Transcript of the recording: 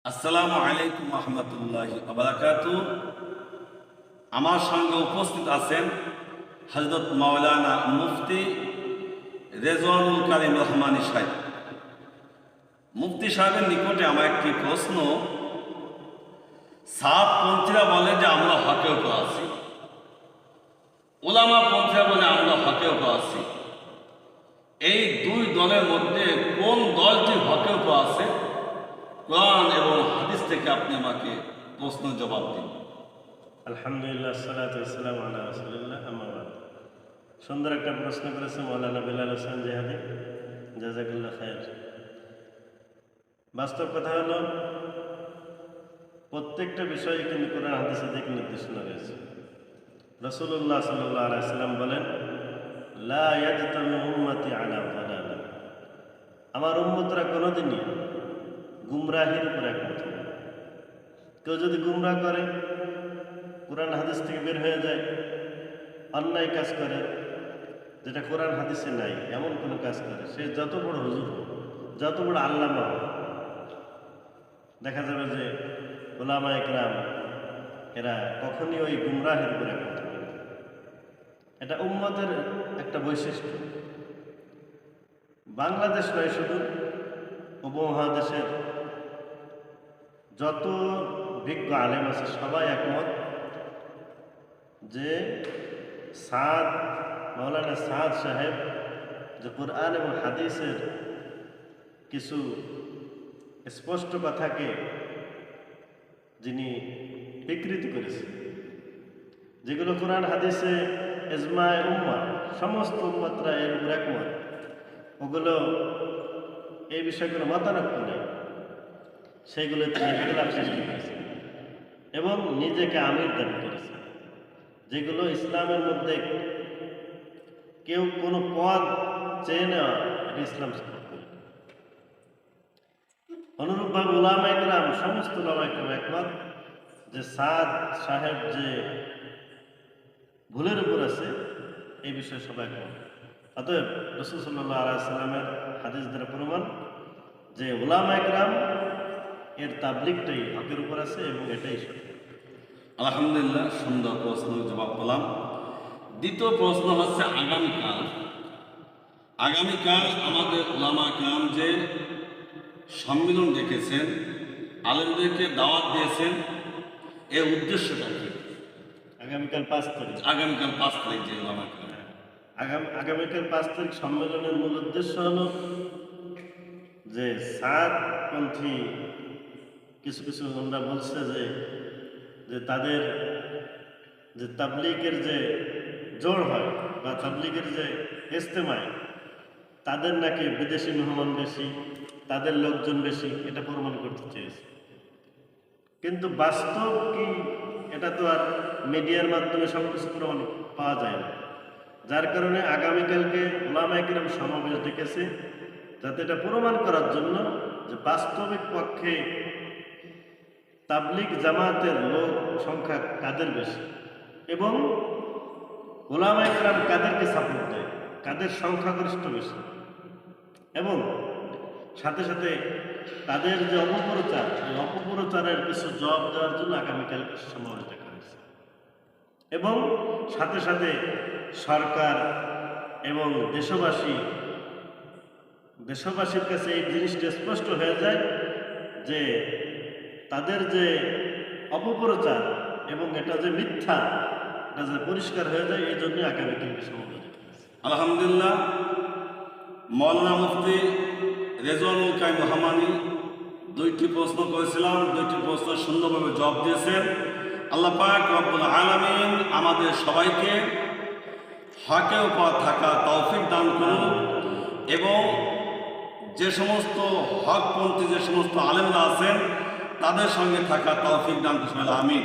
আসসালামু আলাইকুম রহমতুল্লাহি বারাকাতু। আমার সঙ্গে উপস্থিত আছেন হযরত মাওলানা মুফতি রেজওয়ানুল কারীম রহমানী সাহেব। মুফতি সাহেবের নিকটে আমার একটি প্রশ্ন। সাতপন্থীরা বলে যে আমরা হকের উপর আছি, ওলামা পন্থীরা বলে আমরা হকের উপর আছি। এই দুই দলের মধ্যে কোন দলটি হকের উপর আছে? কোরআন এবং হাদিস থেকে আপনি আমাকে প্রশ্ন জবাব দিন। আলহামদুলিল্লাহ, সালাতু ওয়াসসালামু আলা রাসূলিল্লাহ, আম্মা বাদ। সুন্দর একটা প্রশ্ন করেছে মাওলানা বিলাল হোসেন জিহাদি, জাযাকাল্লাহ খায়ের। বাস্তব কথা হলো, প্রত্যেকটা বিষয়ে কিন্তু কোরআন হাদিসে দিক নির্দেশনা রয়েছে। রাসূলুল্লাহ সাল্লাল্লাহু আলাইহি ওয়াসাল্লাম বলেন, লা ইয়াজতামি উম্মতি আলা দালালা। আমার উম্মতরা কোনোদিনই গুমরাহির উপর একমত হবে না। কেউ যদি গুমরাহ করে, কোরআন হাদিস থেকে বের হয়ে যায়, অন্যায় কাজ করে, যেটা কোরআন হাদিসে নাই এমন কোনো কাজ করে, সে যত বড় হুজুর হোক, যত বড় আল্লামা হোক, দেখা যাবে যে ওলামা ইকরাম এরা কখনই ওই গুমরাহের উপর একমত হবে না। এটা উম্মতের একটা বৈশিষ্ট্য। বাংলাদেশ নয়, শুধু উপমহাদেশের যত বিজ্ঞ আলেম আছে সবাই একমত যে মাওলানা সাদ সাহেব যে কোরআন এবং হাদিসের কিছু স্পষ্ট কথাকে যিনি বিকৃতি করেছেন, যেগুলো কোরআন হাদিসে ইজমায়ে উম্মাহ, সমস্ত উম্মতরা এর উপর একমত, ওগুলো এই বিষয়গুলো মতানক্য নেই, সেইগুলো তিনি ইখতিলাফ সৃষ্টি করেছেন এবং নিজেকে আমির দাবি করেছেন। যেগুলো ইসলামের মধ্যে কেউ কোনো পদ চেয়ে নেওয়া, এটা ইসলাম সাপোর্ট করে। অনুরূপভাবে উলামা ইকরাম, সমস্ত উলামা ইকরাম একমত যে সাদ সাহেব যে ভুলের উপর আছে, এই বিষয়ে সবাই একমত। অতএব রাসূল সাল্লাল্লাহু আলাইহি ওয়াসাল্লামের হাদিস দ্বারা প্রমাণ যে উলামা ইকরাম এর তাবলীগটাই হকের উপর আছে এবং এটাই সত্য। আলহামদুলিল্লাহ, সুন্দর প্রশ্নের জবাব পেলাম। দ্বিতীয় প্রশ্ন হচ্ছে আগামীকাল আমাদের ওলামা কিরাম যে সম্মেলন ডেকেছেন, আলেমদেরকে দাওয়াত দিয়েছেন, এর উদ্দেশ্যটা কি? আগামীকাল 5 তারিখ। আগামীকাল 5 তারিখ যে ওলামা কিরাম, আগামীকাল 5 তারিখ সম্মেলনের মূল উদ্দেশ্য হলো যে সাতপন্থী কিছু কিছু আমরা বলছে যে তাদের যে তাবলীগের যে জোর হয় বা তাবলীগের যে ইজতেমায়, তাদের নাকি বিদেশি মেহমান বেশি, তাদের লোকজন বেশি, এটা প্রমাণ করতে চেয়েছে। কিন্তু বাস্তব কি, এটা তো আর মিডিয়ার মাধ্যমে সব কিছু প্রমাণ পাওয়া যায় না। যার কারণে আগামীকালকে উলামায়ে কিরাম সমাবেশ ডেকেছে, যাতে এটা প্রমাণ করার জন্য যে বাস্তবিক পক্ষে তাবলীগ জামাতের লোক সংখ্যা কাদের বেশি এবং উলামায়ে কিরাম কাদেরকে সাপোর্ট দেয়, কাদের সংখ্যাগরিষ্ঠ বেশি, এবং সাথে সাথে তাদের যে অপপ্রচার, এই অপপ্রচারের কিছু জবাব দেওয়ার জন্য আগামীকাল সমাবেশ ডাকা হয়েছে। এবং সাথে সাথে সরকার এবং দেশবাসীর কাছে এই জিনিসটা স্পষ্ট হয়ে যায় যে তাদের যে অপপ্রচার এবং এটা যে মিথ্যা, এটা যে পরিষ্কার হয়ে যায়, এই জন্য আগামীকালকে সমাবেশ। আলহামদুলিল্লাহ, মাওলানা মুফতি রেজওয়ানুল কারীম রহমানী দুইটি প্রশ্ন করেছিলাম, দুইটি প্রশ্ন সুন্দরভাবে জবাব দিয়েছেন। আল্লাহ পাক রব্বুল আলামিন আমাদের সবাইকে হকের উপর থাকা তৌফিক দান করুন এবং যে সমস্ত হকপন্থী যে সমস্ত আলেমরা আছেন তাদের সঙ্গে থাকা তৌফিক দান করুন। আমিন।